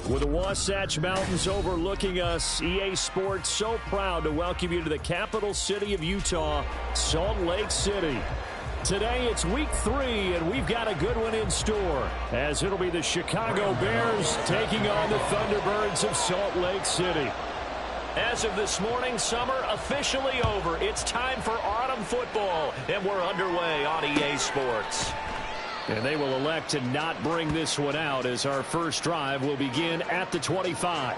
With the Wasatch Mountains overlooking us, EA Sports so proud to welcome you to the capital city of Utah, Salt Lake City. Today it's week 3, and we've got a good one in store, as it'll be the Chicago Bears taking on the Thunderbirds of Salt Lake City. As of this morning, summer officially over. It's time for autumn football, and we're underway on EA Sports. And they will elect to not bring this one out, as our first drive will begin at the 25.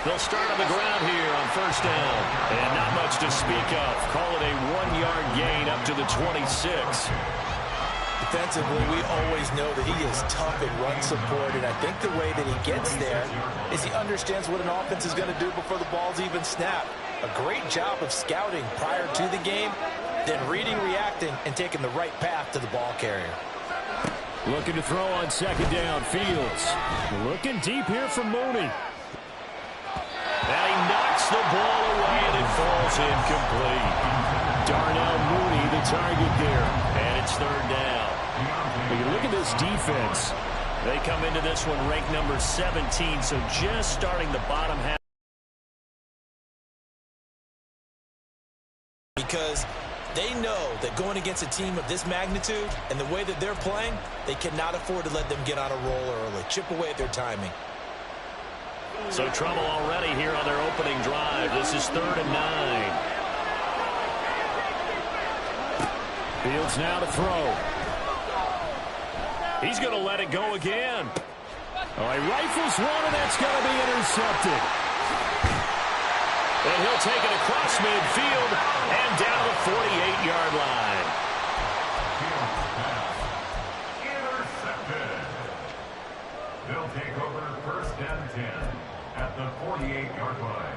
They'll start on the ground here on first down. And not much to speak of. Call it a 1-yard gain up to the 26. Defensively, we always know that he is tough in run support, and I think the way that he gets there is he understands what an offense is going to do before the ball's even snapped. A great job of scouting prior to the game, then reading, reacting, and taking the right path to the ball carrier. Looking to throw on second down. Fields looking deep here from Mooney. And he knocks the ball away, and it falls incomplete. Darnell Mooney, the target there. And it's third down. When you look at this defense, they come into this one ranked number 17, so just starting the bottom half. Because they know that going against a team of this magnitude and the way that they're playing, they cannot afford to let them get on a roll early. Chip away at their timing. So trouble already here on their opening drive. This is 3rd and 9. Fields now to throw. He's going to let it go again. Oh, he rifles one, and that's going to be intercepted. And he'll take it across midfield and down the 48-yard line. Intercepted. They'll take over 1st and 10 at the 48-yard line.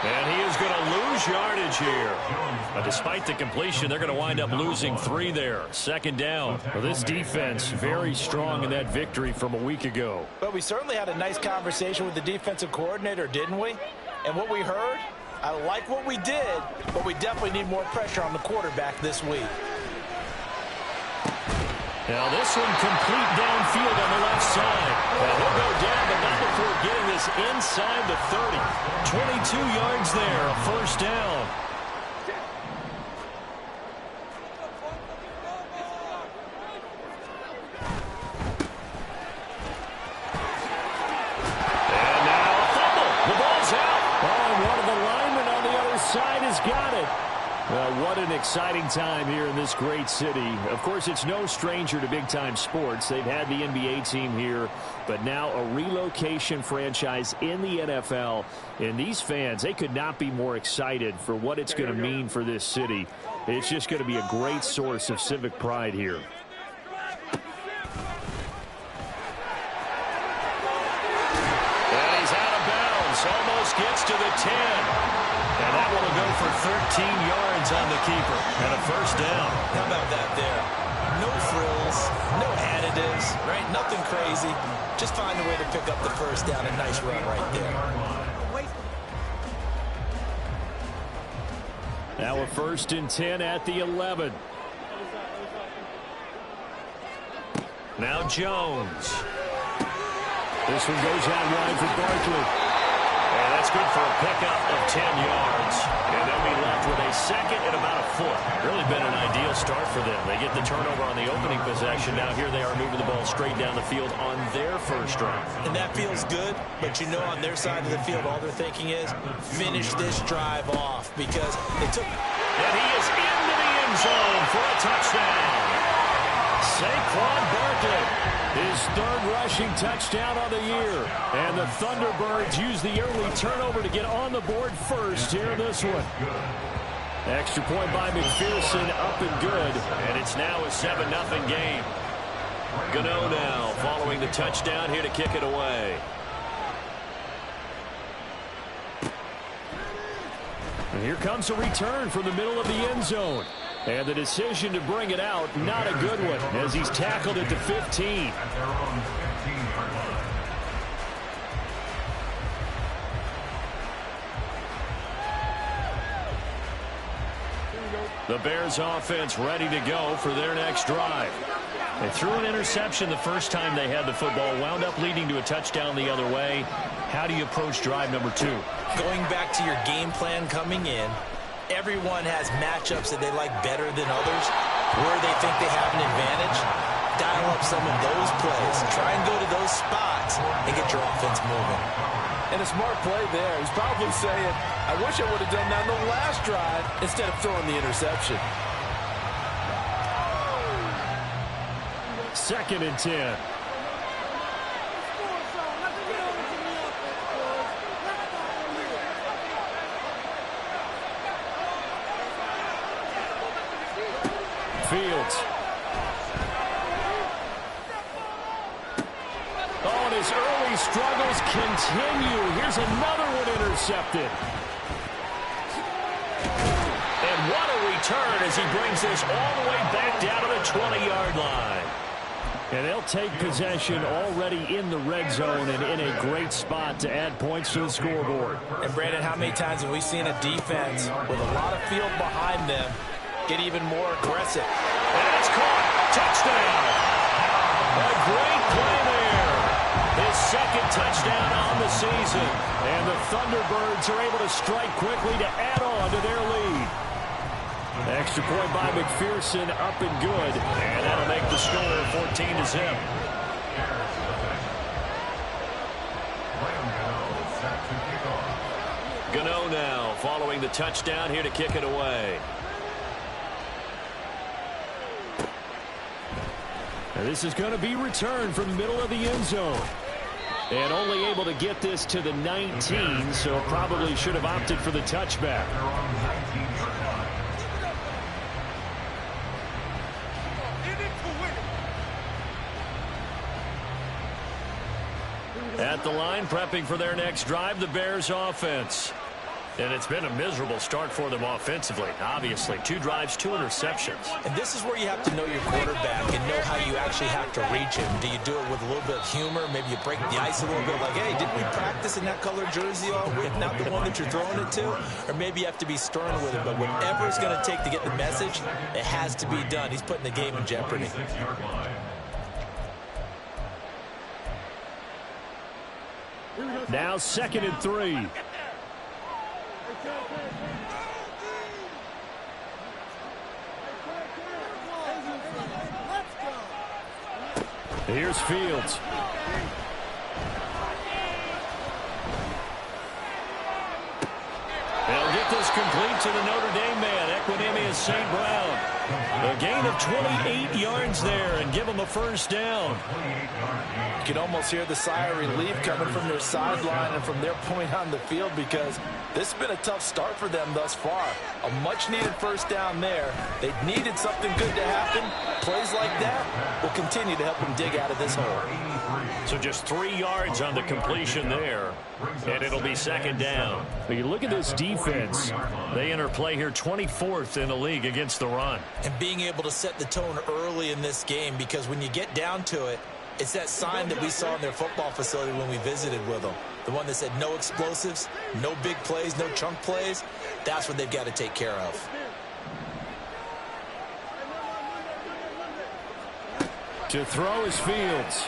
And he is going to lose yardage here. But despite the completion, they're going to wind up losing 3 there. 2nd down. Well, this defense very strong in that victory from a week ago. But we certainly had a nice conversation with the defensive coordinator, didn't we? And what we heard, I like what we did, but we definitely need more pressure on the quarterback this week. Now this one complete downfield on the left side. And he'll go down, but not before getting this inside the 30. 22 yards there, a 1st down. And now a fumble. The ball's out. Oh, and one of the linemen on the other side has got it. Well, what an exciting time here in this great city. Of course, it's no stranger to big-time sports. They've had the NBA team here, but now a relocation franchise in the NFL. And these fans, they could not be more excited for what it's going to mean for this city. It's just going to be a great source of civic pride here. And he's out of bounds. Almost gets to the 10. And that one will go for 13 yards on the keeper. And a 1st down. How about that there? No frills, no additives, right? Nothing crazy. Just find a way to pick up the 1st down. A nice run right there. Now a 1st and 10 at the 11. Now Jones. This one goes out wide for Barkley. And that's good for a pickup of 10 yards. And they'll be left with a 2nd and about a foot. Really been an ideal start for them. They get the turnover on the opening possession. Now here they are moving the ball straight down the field on their 1st drive. And that feels good, but you know on their side of the field all they're thinking is finish this drive off because they took... And he is into the end zone for a touchdown. Saquon Barkley, his 3rd rushing touchdown on the year. And the Thunderbirds use the early turnover to get on the board first here in this one. Extra point by McPherson, up and good. And it's now a 7-0 game. Gano now following the touchdown here to kick it away. And here comes a return from the middle of the end zone. And the decision to bring it out, not a good one, as he's tackled at the 15. At their own 15-yard line. The Bears offense ready to go for their next drive. They threw an interception the first time they had the football, wound up leading to a touchdown the other way. How do you approach drive number 2? Going back to your game plan coming in, everyone has matchups that they like better than others, where they think they have an advantage. Dial up some of those plays. Try and go to those spots and get your offense moving. And a smart play there. He's probably saying, I wish I would have done that in the last drive instead of throwing the interception. 2nd and 10. Fields. Oh, and his early struggles continue. Here's another one intercepted. And what a return as he brings this all the way back down to the 20-yard line. And they'll take possession already in the red zone and in a great spot to add points to the scoreboard. And Brandon, how many times have we seen a defense with a lot of field behind them get even more aggressive? And it's caught. Touchdown. A great play there. His 2nd touchdown on the season. And the Thunderbirds are able to strike quickly to add on to their lead. Extra point by McPherson, up and good. And that'll make the score 14-0. Gano now following the touchdown here to kick it away. And this is going to be returned from the middle of the end zone. And only able to get this to the 19, so probably should have opted for the touchback. At the line, prepping for their next drive, the Bears offense. And it's been a miserable start for them offensively, obviously. 2 drives, 2 interceptions. And this is where you have to know your quarterback and know how you actually have to reach him. Do you do it with a little bit of humor? Maybe you break the ice a little bit like, hey, didn't we practice in that color jersey all week? Not the one that you're throwing it to? Or maybe you have to be stern with it. But whatever it's going to take to get the message, it has to be done. He's putting the game in jeopardy. Now 2nd and 3. Here's Fields. They'll get this complete to the Notre Dame man, Equanimeous St. Brown. A gain of 28 yards there and give them a first down. You can almost hear the sigh of relief coming from their sideline and from their point on the field, because this has been a tough start for them thus far. A much-needed first down there. They needed something good to happen. Plays like that will continue to help them dig out of this hole. So just 3 yards on the completion there, and it'll be 2nd down. But you look at this defense. They enter play here 24th in the league against the run. And being able to set the tone early in this game, because when you get down to it, it's that sign that we saw in their football facility when we visited with them. The one that said no explosives, no big plays, no chunk plays. That's what they've got to take care of. To throw is Fields.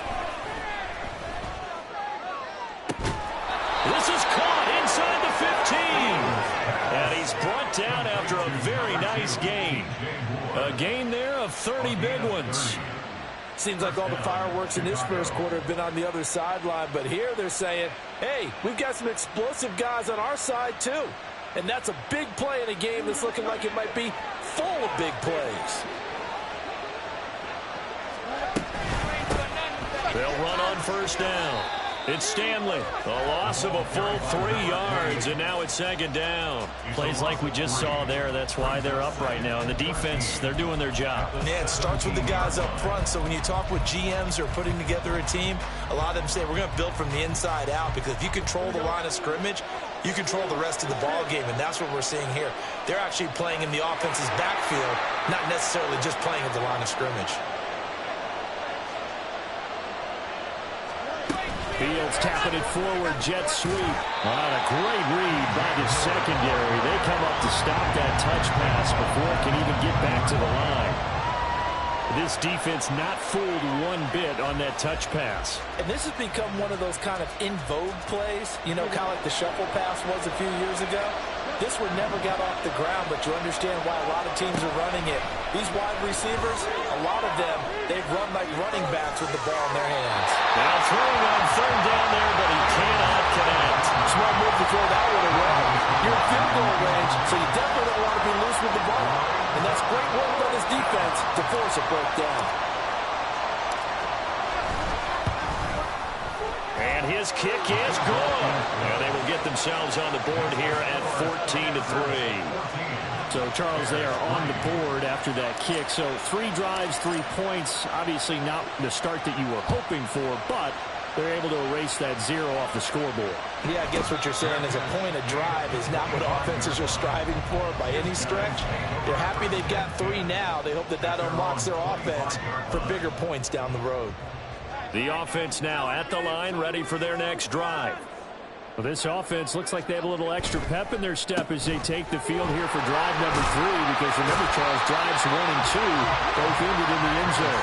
This is caught inside the 15. And he's brought down after a very nice gain. A gain there of 30 big ones. Seems like all the fireworks in this first quarter have been on the other sideline, but here they're saying, hey, we've got some explosive guys on our side too. And that's a big play in a game that's looking like it might be full of big plays. They'll run on first down. It's Stanley. A loss of a full 3 yards, and now it's second down. Plays like we just saw there. That's why they're up right now. And the defense, they're doing their job. Yeah, it starts with the guys up front. So when you talk with GMs who are putting together a team, a lot of them say we're going to build from the inside out, because if you control the line of scrimmage, you control the rest of the ball game, and that's what we're seeing here. They're actually playing in the offense's backfield, not necessarily just playing at the line of scrimmage. Fields tapping it forward, jet sweep. On a great read by the secondary. They come up to stop that touch pass before it can even get back to the line. This defense not fooled one bit on that touch pass. And this has become one of those kind of in vogue plays, you know, kind of like the shuffle pass was a few years ago. This one never got off the ground, but you understand why a lot of teams are running it. These wide receivers, a lot of them, they've run like running backs with the ball in their hands. Now throwing on third down there, but he cannot connect. Smart move to throw that one away. You're in field goal range, so you definitely don't want to be loose with the ball. And that's great work by this defense to force a first down. And his kick is good. And they will get themselves on the board here at 14-3. So, Charles, they are on the board after that kick. So 3 drives, 3 points. Obviously not the start that you were hoping for, but they're able to erase that 0 off the scoreboard. Yeah, I guess what you're saying is a point of drive is not what offenses are striving for by any stretch. They're happy they've got 3 now. They hope that that unlocks their offense for bigger points down the road. The offense now at the line, ready for their next drive. Well, this offense looks like they have a little extra pep in their step as they take the field here for drive number 3, because remember, Charles, drives 1 and 2 both ended in the end zone.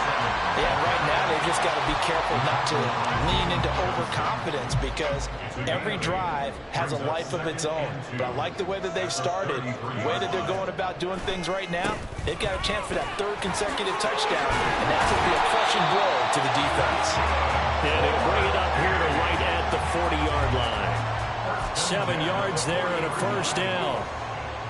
Yeah, right now they've just got to be careful not to lean into overconfidence, because every drive has a life of its own. But I like the way that they've started, the way that they're going about doing things right now. They've got a chance for that 3rd consecutive touchdown, and that's going to be a crushing blow to the defense. And he'll bring it up here to right at the 40-yard line. 7 yards there and a first down.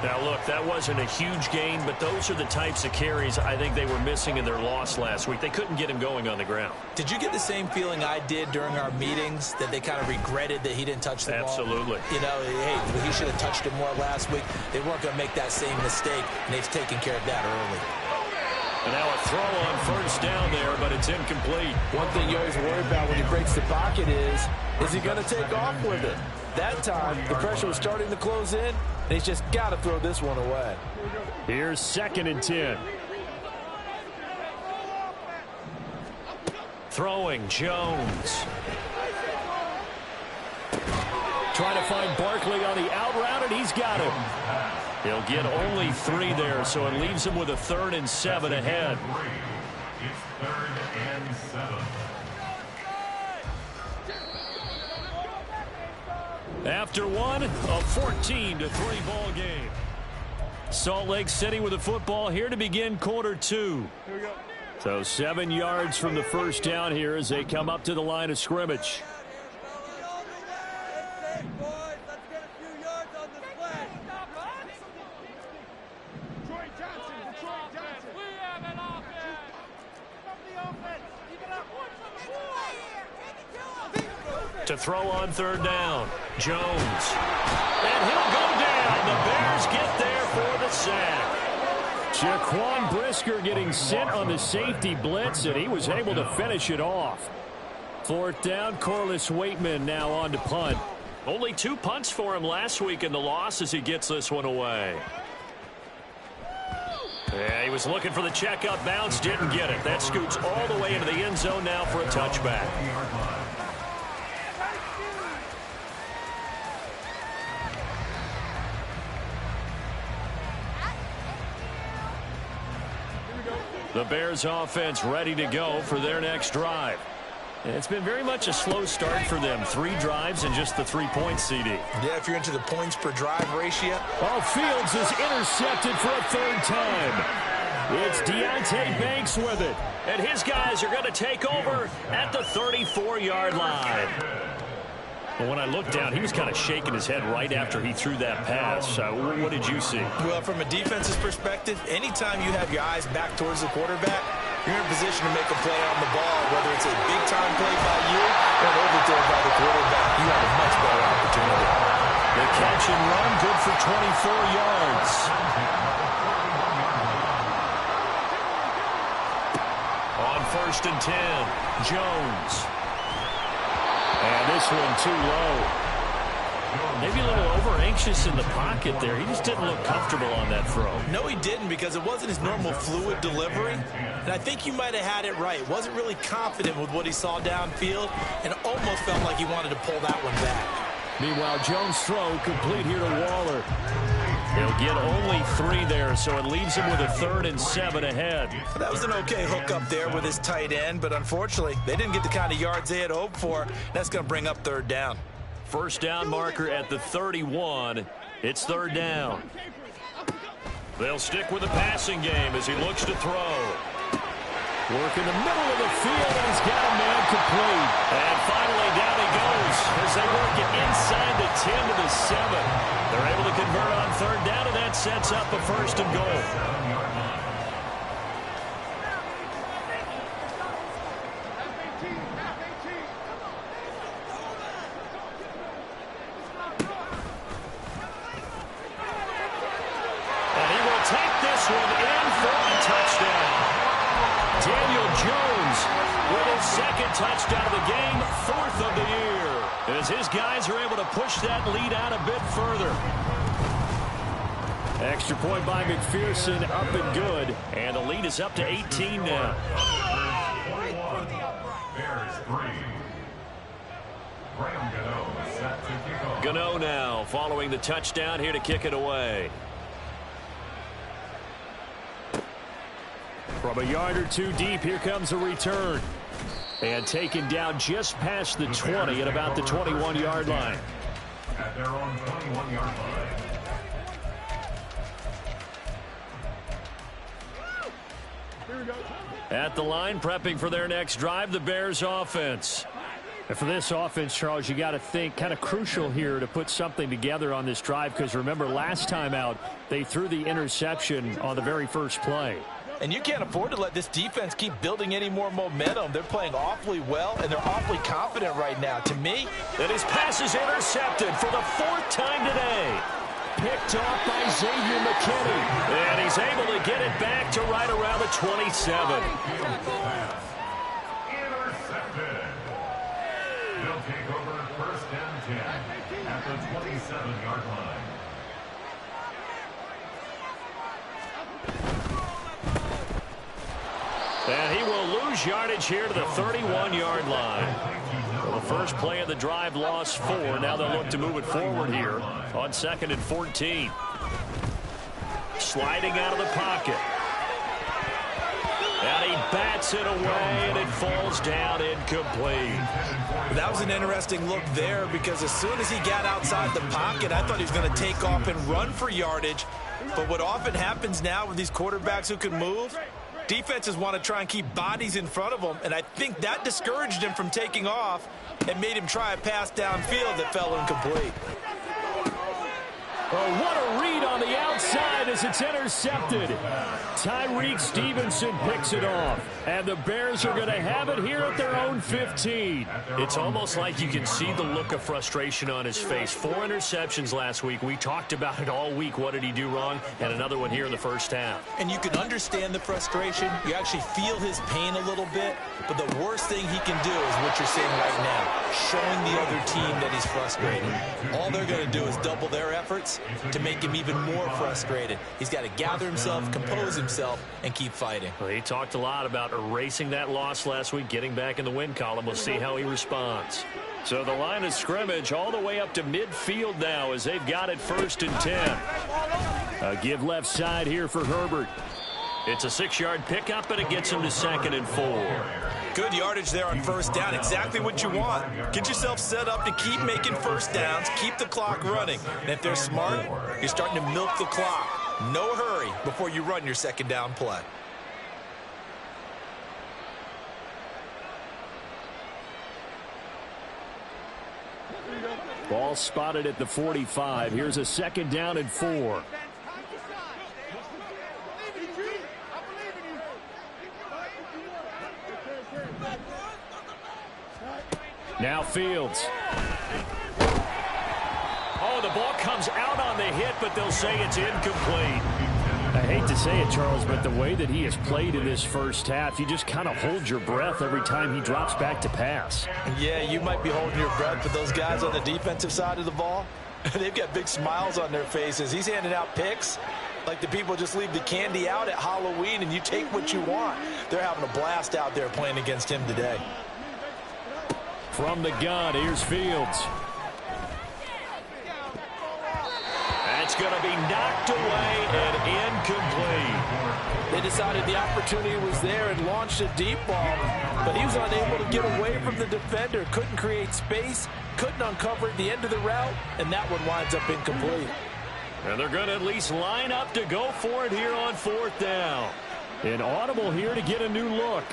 Now, look, that wasn't a huge gain, but those are the types of carries I think they were missing in their loss last week. They couldn't get him going on the ground. Did you get the same feeling I did during our meetings, that they kind of regretted that he didn't touch the ball? Absolutely. You know, hey, he should have touched it more last week. They weren't going to make that same mistake, and they've taken care of that early. And now a throw on first down there, but it's incomplete. One thing you always worry about when he breaks the pocket is he going to take off with it? That time, the pressure was starting to close in, and he's just got to throw this one away. Here's 2nd and 10. Throwing, Jones. Trying to find Barkley on the out route, and he's got him. He'll get only 3 there, so it leaves him with a 3rd and 7 ahead. It's 3rd and 7. After one, a 14-3 ball game. Salt Lake City with the football here to begin quarter 2. So 7 yards from the first down here as they come up to the line of scrimmage. To throw on 3rd down, Jones. And he'll go down. The Bears get there for the sack. Jaquan Brisker getting sent on the safety blitz, and he was able to finish it off. 4th down, Corliss Waitman now on to punt. Only 2 punts for him last week in the loss as he gets this one away. Yeah, he was looking for the checkup bounce, didn't get it. That scoots all the way into the end zone now for a touchback. The Bears offense ready to go for their next drive. It's been very much a slow start for them. 3 drives and just the 3-point CD. Yeah, if you're into the points per drive ratio. Oh, Fields is intercepted for a 3rd time. It's Deontay Banks with it. And his guys are going to take over at the 34-yard line. Well, when I looked down, he was kind of shaking his head right after he threw that pass. What did you see? Well, from a defense's perspective, anytime you have your eyes back towards the quarterback, You're in a position to make a play on the ball, whether it's a big-time play by you or an overthrow by the quarterback. You have a much better opportunity. The catch and run, good for 24 yards. On 1st and 10, Jones. And this one too low. Maybe a little over-anxious in the pocket there. He just didn't look comfortable on that throw. No, he didn't, because it wasn't his normal fluid delivery. And I think you might have had it right. Wasn't really confident with what he saw downfield and almost felt like he wanted to pull that one back. Meanwhile, Jones' throw complete here to Waller. He'll get only 3 there, so it leaves him with a 3rd and 7 ahead. That was an okay hook up there with his tight end, but unfortunately, they didn't get the kind of yards they had hoped for. That's going to bring up 3rd down. First down marker at the 31. It's 3rd down. They'll stick with the passing game as he looks to throw. Work in the middle of the field, and he's got a man complete. And finally, down he goes as they work it inside the 10 to the 7. They're able to convert on 3rd down, and that sets up a 1st and goal. Touchdown of the game, 4th of the year, as his guys are able to push that lead out a bit further. Extra point by McPherson, up and good, and the lead is up to 18 now. Bears 3. Graham Gano set to kick off. Gano now following the touchdown here to kick it away. From a yard or 2 deep, here comes a return. And taken down just past the 20 at about the 21-yard line. At their own 21-yard line. At the line, prepping for their next drive, the Bears offense. And for this offense, Charles, you got to think kind of crucial here to put something together on this drive, because remember, last time out, they threw the interception on the very first play. And you can't afford to let this defense keep building any more momentum. They're playing awfully well, and they're awfully confident right now. To me, that his pass is intercepted for the 4th time today. Picked off by Xavier McKinney. And he's able to get it back to right around the 27. Intercepted. They'll take over 1st and 10 at the 27-yard line. And he will lose yardage here to the 31-yard line. Well, the first play of the drive lost 4. Now they'll look to move it forward here on 2nd and 14. Sliding out of the pocket. And he bats it away, and it falls down incomplete. That was an interesting look there, because as soon as he got outside the pocket, I thought he was going to take off and run for yardage. But what often happens now with these quarterbacks who can move, defenses want to try and keep bodies in front of them, and I think that discouraged him from taking off and made him try a pass downfield that fell incomplete. Oh, what a read on the outside as it's intercepted. Tyreek Stevenson picks it off, and the Bears are going to have it here at their own 15. It's almost like you can see the look of frustration on his face. 4 interceptions last week. We talked about it all week. What did he do wrong? And another one here in the first half. And you can understand the frustration. You actually feel his pain a little bit. But the worst thing he can do is what you're saying right now, showing the other team that he's frustrated. All they're going to do is double their efforts to make him even more frustrated. He's got to gather himself, compose himself, and keep fighting. Well, he talked a lot about erasing that loss last week, getting back in the win column. We'll see how he responds. So the line of scrimmage all the way up to midfield now as they've got it 1st and 10. A give left side here for Herbert. It's a 6-yard pickup, and it gets him to 2nd and 4. Good yardage there on 1st down. Exactly what you want. Get yourself set up to keep making 1st downs, keep the clock running. And if they're smart, you're starting to milk the clock. No hurry before you run your 2nd down play. Ball spotted at the 45. Here's a 2nd down and 4. Now Fields. Oh, the ball comes out on the hit, but they'll say it's incomplete. I hate to say it, Charles, but the way that he has played in this first half, you just kind of hold your breath every time he drops back to pass. Yeah, you might be holding your breath, but those guys on the defensive side of the ball, they've got big smiles on their faces. He's handing out picks like the people just leave the candy out at Halloween and you take what you want. They're having a blast out there playing against him today. From the gun, here's Fields. That's going to be knocked away and incomplete. They decided the opportunity was there and launched a deep ball, but he was unable to get away from the defender, couldn't create space, couldn't uncover at the end of the route, and that one winds up incomplete. And they're going to at least line up to go for it here on 4th down. An audible here to get a new look.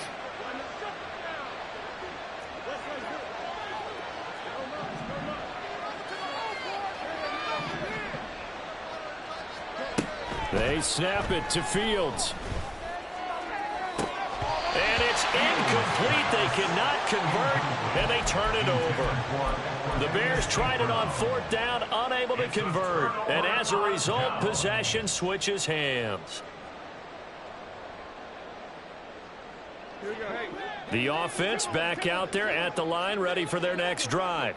They snap it to Fields. And it's incomplete. They cannot convert, and they turn it over. The Bears tried it on 4th down, unable to convert. And as a result, possession switches hands. The offense back out there at the line, ready for their next drive.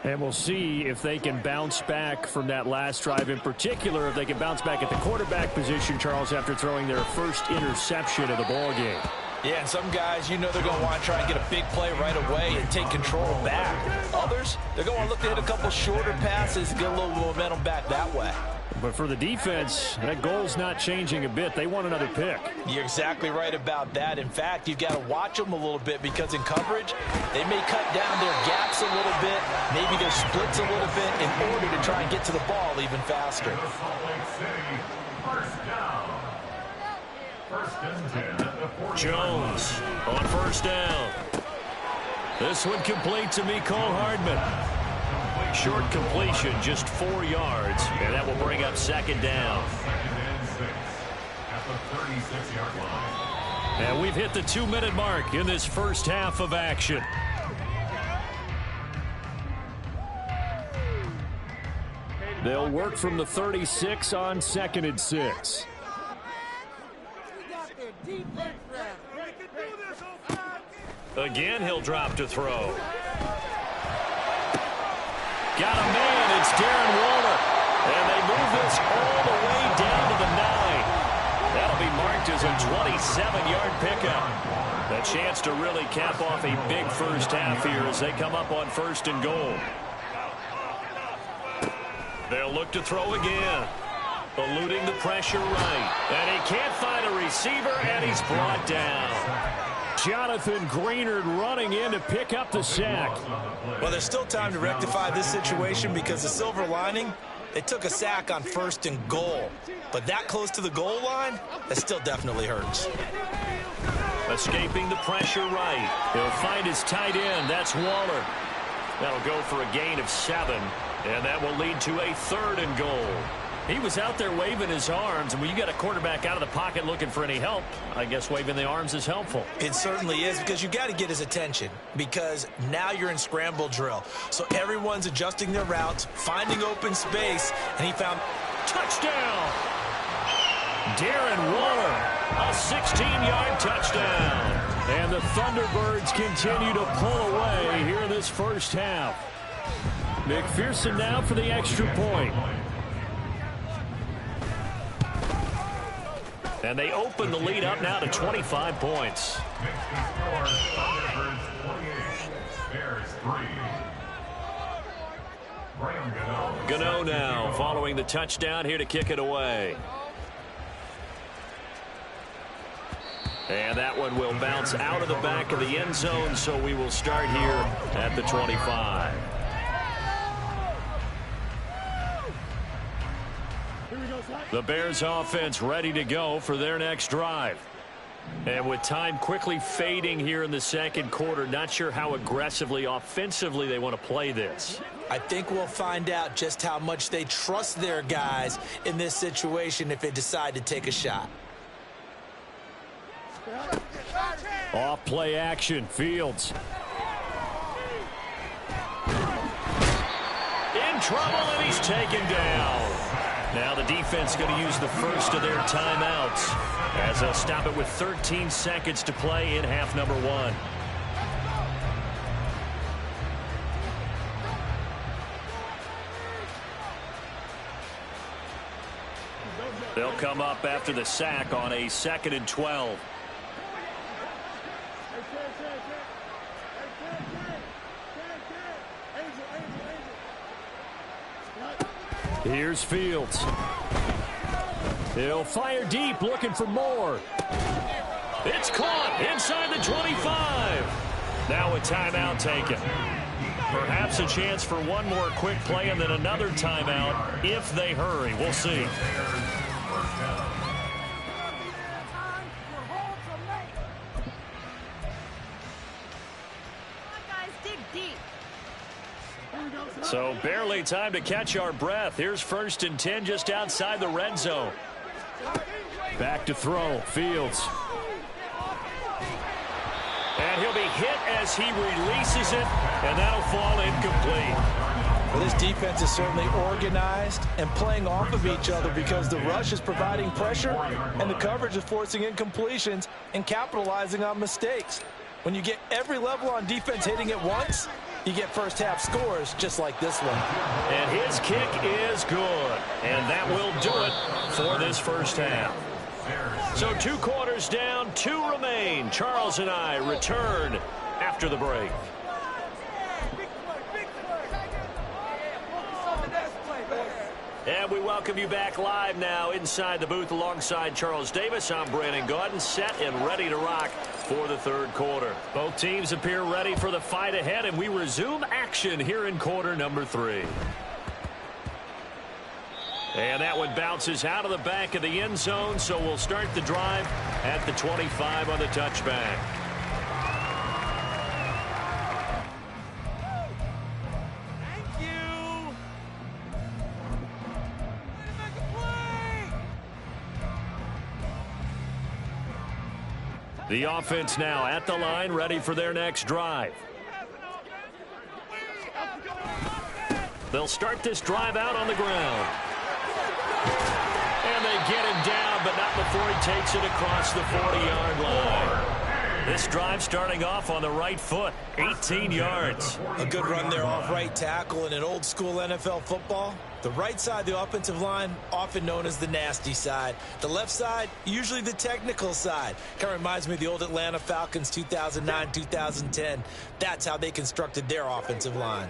And we'll see if they can bounce back from that last drive, in particular, if they can bounce back at the quarterback position, Charles, after throwing their first interception of the ballgame. Yeah, and some guys, you know they're going to want to try and get a big play right away and take control back. Others, they're going to look to hit a couple shorter passes and get a little momentum back that way. But for the defense, that goal's not changing a bit. They want another pick. You're exactly right about that. In fact, you've got to watch them a little bit because in coverage, they may cut down their gaps a little bit, maybe their splits a little bit in order to try and get to the ball even faster. Jones on 1st down. This one complete to Mecole Hardman. Short completion, just 4 yards, and that will bring up 2nd down. And we've hit the 2-minute mark in this first half of action. They'll work from the 36 on 2nd and 6. Again, he'll drop to throw. Got a man, it's Darren Waller. And they move this all the way down to the 9. That'll be marked as a 27-yard pickup. A chance to really cap off a big first half here as they come up on 1st and goal. They'll look to throw again. Eluding the pressure right. And he can't find a receiver, and he's brought down. Jonathan Greenard running in to pick up the sack. Well, there's still time to rectify this situation because the silver lining, they took a sack on 1st and goal. But that close to the goal line, that still definitely hurts. Escaping the pressure right. He'll find his tight end. That's Waller. That'll go for a gain of 7. And that will lead to a 3rd and goal. He was out there waving his arms, and when you got a quarterback out of the pocket looking for any help, I guess waving the arms is helpful. It certainly is, because you got to get his attention, because now you're in scramble drill. So everyone's adjusting their routes, finding open space, and he found touchdown. Darren Waller, a 16-yard touchdown. And the Thunderbirds continue to pull away here in this first half. McPherson now for the extra point. And they open the lead up now to 25 points. Gano now following the touchdown here to kick it away. And that one will bounce out of the back of the end zone, so we will start here at the 25. The Bears offense ready to go for their next drive. And with time quickly fading here in the 2nd quarter, not sure how aggressively, offensively they want to play this. I think we'll find out just how much they trust their guys in this situation if they decide to take a shot. Off play action, Fields. trouble, and he's taken down. Now the defense going to use the first of their timeouts as they'll stop it with 13 seconds to play in half number 1. They'll come up after the sack on a 2nd and 12. Here's Fields. He'll fire deep, looking for more. It's caught inside the 25. Now a timeout taken. Perhaps a chance for one more quick play and then another timeout if they hurry. We'll see. So barely time to catch our breath. Here's 1st and 10 just outside the red zone. Back to throw. Fields. And he'll be hit as he releases it, and that'll fall incomplete. Well, this defense is certainly organized and playing off of each other because the rush is providing pressure and the coverage is forcing incompletions and capitalizing on mistakes. When you get every level on defense hitting at once, you get first half scores just like this one. And his kick is good. And that will do it for this first half. So 2 quarters down, 2 remain. Charles and I return after the break. And we welcome you back live now inside the booth alongside Charles Davis. I'm Brandon Gaudin, set and ready to rock for the 3rd quarter. Both teams appear ready for the fight ahead, and we resume action here in quarter number 3. And that one bounces out of the back of the end zone, so we'll start the drive at the 25 on the touchback. The offense now at the line, ready for their next drive. They'll start this drive out on the ground. And they get him down, but not before he takes it across the 40-yard line. This drive starting off on the right foot, 18 yards. A good run there off right tackle in an old school NFL football. The right side of the offensive line, often known as the nasty side. The left side, usually the technical side. Kind of reminds me of the old Atlanta Falcons 2009-2010. That's how they constructed their offensive line.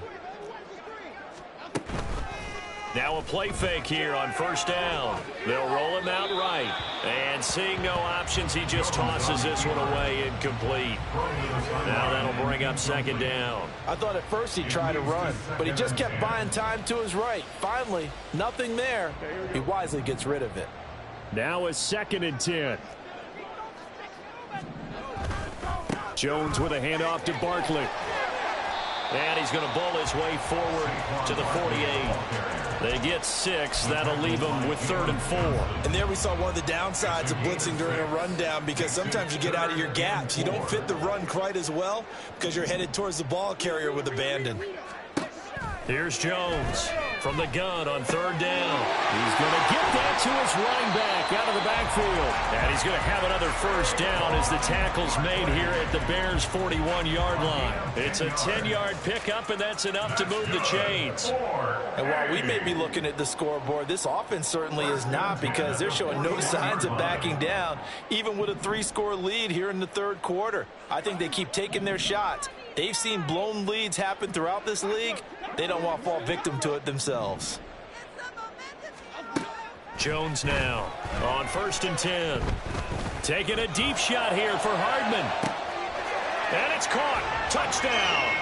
Now a play fake here on 1st down. They'll roll him out right. And seeing no options, he just tosses this one away incomplete. Now that'll bring up 2nd down. I thought at first he tried to run, but he just kept buying time to his right. Finally, nothing there. He wisely gets rid of it. Now a 2nd and 10. Jones with a handoff to Barkley. And he's going to bowl his way forward to the 48. They get 6. That'll leave them with 3rd and 4. And there we saw one of the downsides of blitzing during a rundown, because sometimes you get out of your gaps. You don't fit the run quite as well because you're headed towards the ball carrier with abandon. Here's Jones from the gun on 3rd down. He's going to get that to his running back out of the backfield. And he's going to have another 1st down as the tackle's made here at the Bears' 41-yard line. It's a 10-yard pickup, and that's enough to move the chains. And while we may be looking at the scoreboard, this offense certainly is not, because they're showing no signs of backing down, even with a 3-score lead here in the 3rd quarter. I think they keep taking their shots. They've seen blown leads happen throughout this league. They don't want to fall victim to it themselves. Jones now on 1st and 10. Taking a deep shot here for Hardman. And it's caught. Touchdown.